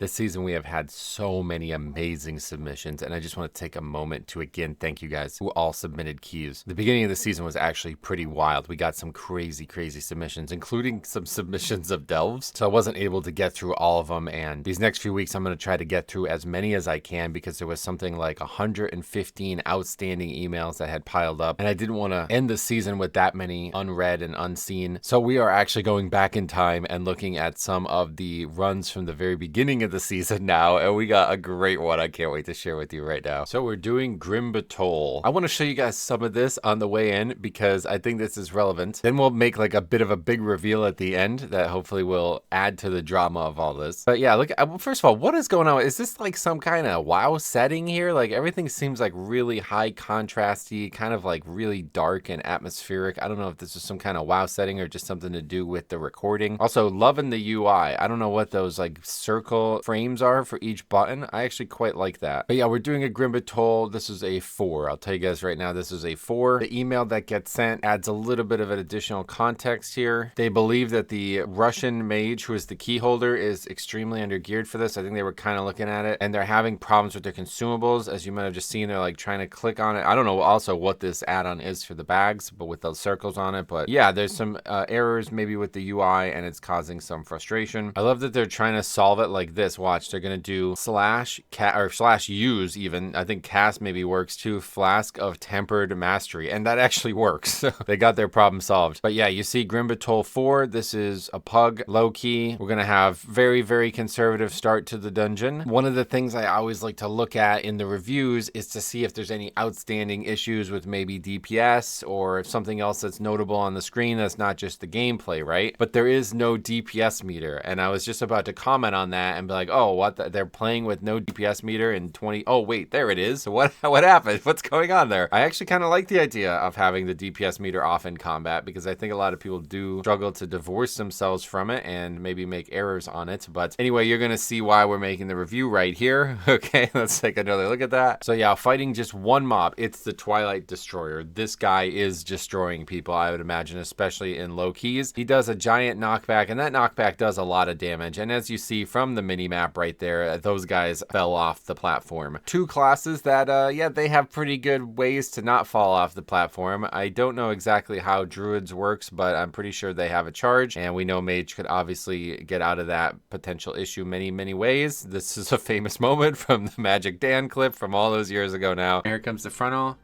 This season, we have had so many amazing submissions, and I just want to take a moment to again thank you guys who all submitted keys. The beginning of the season was actually pretty wild. We got some crazy submissions, including some submissions of delves. So I wasn't able to get through all of them, and these next few weeks, I'm going to try to get through as many as I can because there was something like 115 outstanding emails that had piled up, and I didn't want to end the season with that many unread and unseen. So we are actually going back in time and looking at some of the runs from the very beginning of the season now, and we got a great one I can't wait to share with you right now. So we're doing Batol. I want to show you guys some of this on the way in because I think this is relevant. Then we'll make like a bit of a big reveal at the end that hopefully will add to the drama of all this. But yeah, look, first of all, what is going on? Is this like some kind of WoW setting here? Like everything seems like really high contrasty, kind of like really dark and atmospheric. I don't know if this is some kind of WoW setting or just something to do with the recording. Also, loving the UI. I don't know what those like circle frames are for each button. I actually quite like that. But yeah, we're doing a Batol. This is a 4. I'll tell you guys right now, this is a 4. The email that gets sent adds a little bit of an additional context here. They believe that the Russian mage, who is the key holder, is extremely undergeared for this. I think they were kind of looking at it, and they're having problems with their consumables. As you might have just seen, they're like trying to click on it. I don't know also what this add-on is for the bags, but with those circles on it. But yeah, there's some errors maybe with the UI, and it's causing some frustration. I love that they're trying to solve it like this. Watch, they're gonna do /use even. I think cast maybe works too. Flask of tempered mastery, and that actually works. They got their problem solved. But yeah, you see Batol 4. This is a pug, low key. We're gonna have very conservative start to the dungeon. One of the things I always like to look at in the reviews is to see if there's any outstanding issues with maybe DPS or something else that's notable on the screen that's not just the gameplay, right? But there is no DPS meter, and I was just about to comment on that and be like, oh, what? They're playing with no DPS meter in 20. Oh, wait, there it is. What happened? What's going on there? I actually kind of like the idea of having the DPS meter off in combat because I think a lot of people do struggle to divorce themselves from it and maybe make errors on it. But anyway, you're going to see why we're making the review right here. Okay, let's take another look at that. So yeah, fighting just one mob. It's the Twilight Destroyer. This guy is destroying people, I would imagine, especially in low keys. He does a giant knockback, and that knockback does a lot of damage. And as you see from the mini map right there, those guys fell off the platform. Two classes that, yeah, they have pretty good ways to not fall off the platform. I don't know exactly how Druids works, but I'm pretty sure they have a charge, and we know Mage could obviously get out of that potential issue many ways. This is a famous moment from the Magic Dan clip from all those years ago now. Here comes the frontal.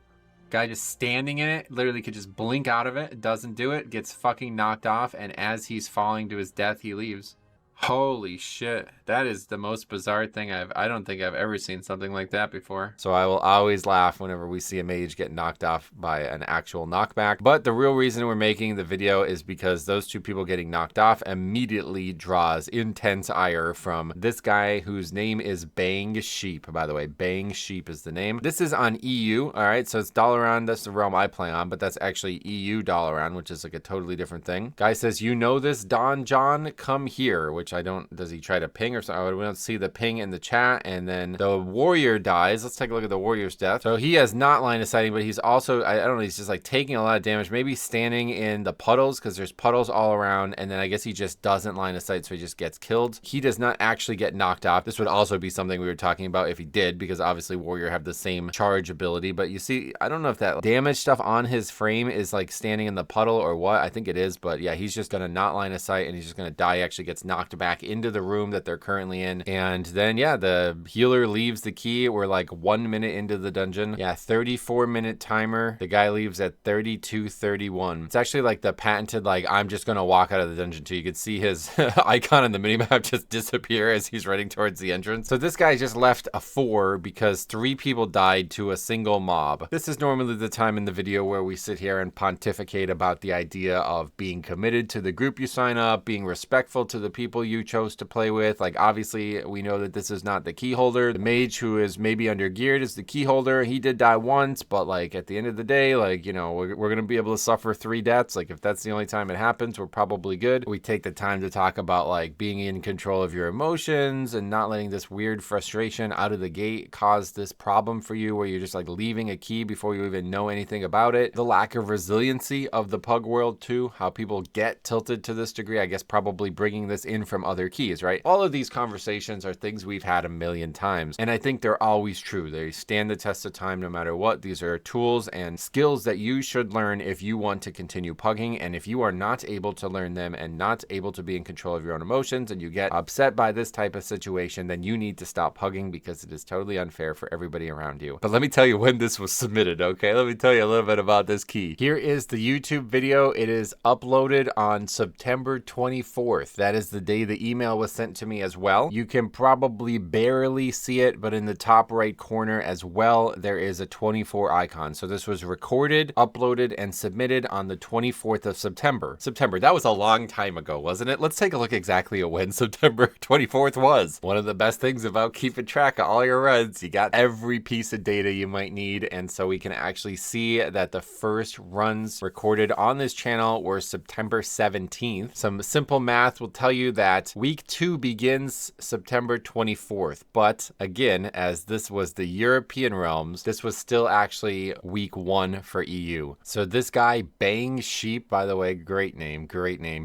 Guy just standing in it, literally could just blink out of it, doesn't do it, gets fucking knocked off, and as he's falling to his death, he leaves. Holy shit. That is the most bizarre thing I don't think I've ever seen something like that before. So I will always laugh whenever we see a mage get knocked off by an actual knockback. But the real reason we're making the video is because those two people getting knocked off immediately draws intense ire from this guy whose name is Bang Sheep, by the way. Bang Sheep is the name. This is on EU, all right? So it's Dalaran, that's the realm I play on, but that's actually EU Dalaran, which is like a totally different thing. Guy says, you know this, Don John? Come here, which I don't, does he try to ping or something? We don't see the ping in the chat. And then the warrior dies. Let's take a look at the warrior's death. So he has not line of sighting, but he's also, I don't know, he's just like taking a lot of damage, maybe standing in the puddles because there's puddles all around. And then I guess he just doesn't line of sight, so he just gets killed. He does not actually get knocked off. This would also be something we were talking about if he did, because obviously warrior have the same charge ability. But you see, I don't know if that damage stuff on his frame is like standing in the puddle or what. I think it is, but yeah, he's just gonna not line of sight and he's just gonna die. He actually gets knocked back into the room that they're currently in. And then yeah, the healer leaves the key. We're like 1 minute into the dungeon. Yeah, 34-minute timer. The guy leaves at 32:31. It's actually like the patented, like, I'm just gonna walk out of the dungeon too. You could see his icon in the minimap just disappear as he's running towards the entrance. So this guy just left a 4 because 3 people died to a single mob. This is normally the time in the video where we sit here and pontificate about the idea of being committed to the group you sign up, being respectful to the people you chose to play with. Like, obviously we know that this is not the key holder. The mage who is maybe under geared is the key holder. He did die once, but like at the end of the day, like, you know, we're gonna be able to suffer 3 deaths. Like if that's the only time it happens, we're probably good. We take the time to talk about like being in control of your emotions and not letting this weird frustration out of the gate cause this problem for you where you're just like leaving a key before you even know anything about it. The lack of resiliency of the pug world too, how people get tilted to this degree. I guess probably bringing this in from from other keys, right? All of these conversations are things we've had a million times, and I think they're always true. They stand the test of time no matter what. These are tools and skills that you should learn if you want to continue pugging, and if you are not able to learn them and not able to be in control of your own emotions and you get upset by this type of situation, then you need to stop pugging because it is totally unfair for everybody around you. But let me tell you when this was submitted, okay? Let me tell you a little bit about this key. Here is the YouTube video. It is uploaded on September 24th. That is the day the email was sent to me as well. You can probably barely see it, but in the top right corner as well, there is a 24 icon. So this was recorded, uploaded, and submitted on the 24th of September. That was a long time ago, wasn't it? Let's take a look exactly at when September 24th was. One of the best things about keeping track of all your runs, you got every piece of data you might need, and so we can actually see that the first runs recorded on this channel were September 17th. Some simple math will tell you that week 2 begins September 24th, but again, as this was the European realms, this was still actually week 1 for EU. So this guy, Bang Sheep, by the way, great name,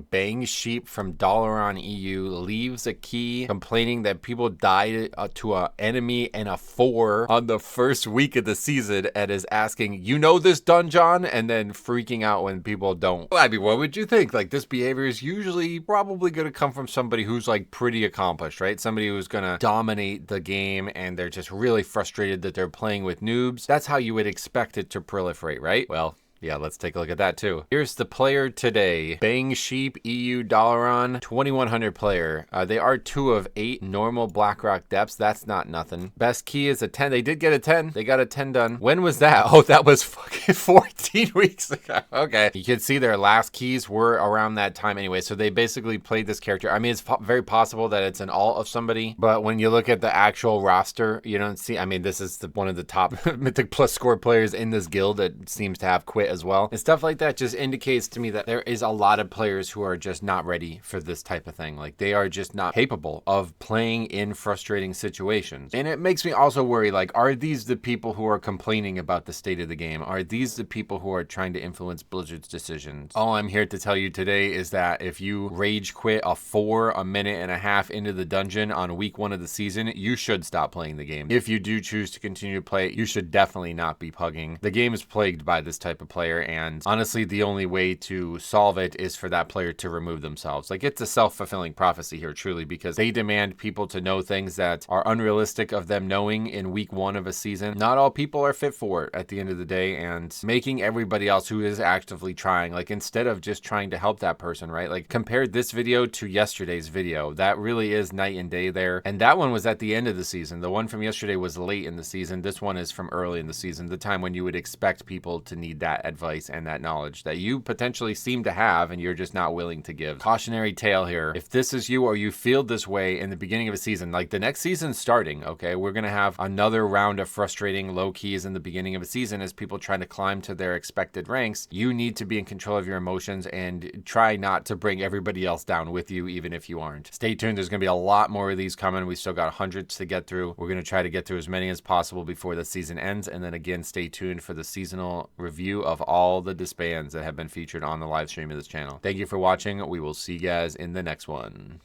Bang Sheep from Dalaran EU, leaves a key complaining that people died to an enemy and a 4 on the first week of the season, and is asking, you know this dungeon? And then freaking out when people don't. I mean, what would you think? Like, this behavior is usually probably going to come from somebody who's like pretty accomplished, right? Somebody who's going to dominate the game and they're just really frustrated that they're playing with noobs. That's how you would expect it to proliferate, right? Well, yeah, let's take a look at that too. Here's the player today. Bang Sheep, EU Dalaran, 2100 player. They are 2 of 8 normal Blackrock depths. That's not nothing. Best key is a 10. They did get a 10. They got a 10 done. When was that? Oh, that was fucking 14 weeks ago. Okay. You can see their last keys were around that time anyway. So they basically played this character. I mean, it's very possible that it's an alt of somebody, but when you look at the actual roster, you don't see, I mean, this is one of the top Mythic Plus score players in this guild that seems to have quit as well. And stuff like that just indicates to me that there is a lot of players who are just not ready for this type of thing. Like, they are just not capable of playing in frustrating situations. And it makes me also worry, like, are these the people who are complaining about the state of the game? Are these the people who are trying to influence Blizzard's decisions? All I'm here to tell you today is that if you rage quit a 4 a minute and a half into the dungeon on week 1 of the season, you should stop playing the game. If you do choose to continue to play it, you should definitely not be pugging. The game is plagued by this type of player, and honestly, the only way to solve it is for that player to remove themselves. Like, it's a self-fulfilling prophecy here, truly, because they demand people to know things that are unrealistic of them knowing in week 1 of a season. Not all people are fit for it at the end of the day, and making everybody else who is actively trying, like, instead of just trying to help that person, right? Like, compare this video to yesterday's video. That really is night and day there. And that one was at the end of the season. The one from yesterday was late in the season. This one is from early in the season, the time when you would expect people to need that advice and that knowledge that you potentially seem to have and you're just not willing to give. Cautionary tale here. If this is you or you feel this way in the beginning of a season, like the next season's starting, okay? We're going to have another round of frustrating low keys in the beginning of a season as people try to climb to their expected ranks. You need to be in control of your emotions and try not to bring everybody else down with you, even if you aren't. Stay tuned. There's going to be a lot more of these coming. We still got hundreds to get through. We're going to try to get through as many as possible before the season ends. And then again, stay tuned for the seasonal review of all the disbands that have been featured on the live stream of this channel. Thank you for watching. We will see you guys in the next one.